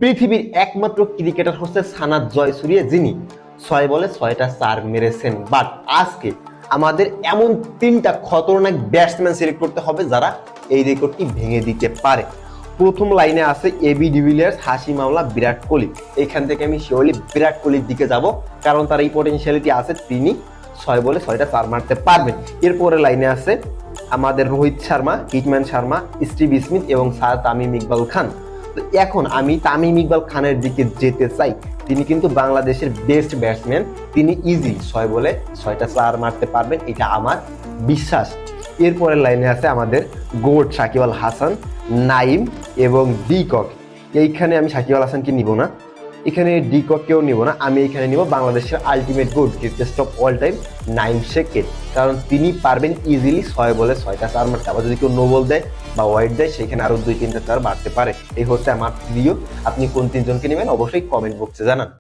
পৃথিবীর একমাত্র ক্রিকেটার হচ্ছে সানাত জয়সূরিয়া, যিনি 6 বলে 6টা চার মেরেছেন। বাট আজকে আমাদের এমন 3টা খতরনাক ব্যাটসম্যান সিলেক্ট করতে হবে যারা এই রেকর্ডটি ভেঙে দিতে পারে। প্রথম লাইনে আছে এবি ডিভিলিয়ার্স, হাসিম আমলা, বিরাট কোহলি। এখান থেকে আমি শিওরলি বিরাট কোহলির দিকে যাব, কারণ তার এই পটেনশিয়ালিটি আছে, তিনি 6 বলে 6টা চার মারতে পারবেন। এরপরে লাইনে আছে আমাদের Rohit Sharma, hitman Sharma, Steve Smith এবং স্যার তামিম ইকবাল খান। তো এখন আমি তামিম ইকবাল খানের দিকে যেতে চাই। তিনি কিন্তু বাংলাদেশের বেস্ট ব্যাটসম্যান, তিনি ইজি 6 বলে 6টা চার মারতে পারবেন, এটা আমার বিশ্বাস। এরপরের লাইনে আছে আমাদের গোট সাকিব আল হাসান, নাইম এবং ডিকক। এইখানে আমি সাকিব আল হাসানকে নিব না, এখানে ডিককেও নিব না, আমি এখানে নিব বাংলাদেশের ultimate GOAT, greatest of all time Naim শেখকে, কারণ তিনি পারবেন ইজিলি 6 বলে 6টা চার মারতে। আবার যদি কেউ নো বল দেয় বা ওয়াইড দেয়, সেখানে আরো 2-3টা চার বাড়তে পারে। এই হচ্ছে আমার প্রিয়। আপনি কোন 3জনকে নেবেন অবশ্যই কমেন্ট বক্সে জানান।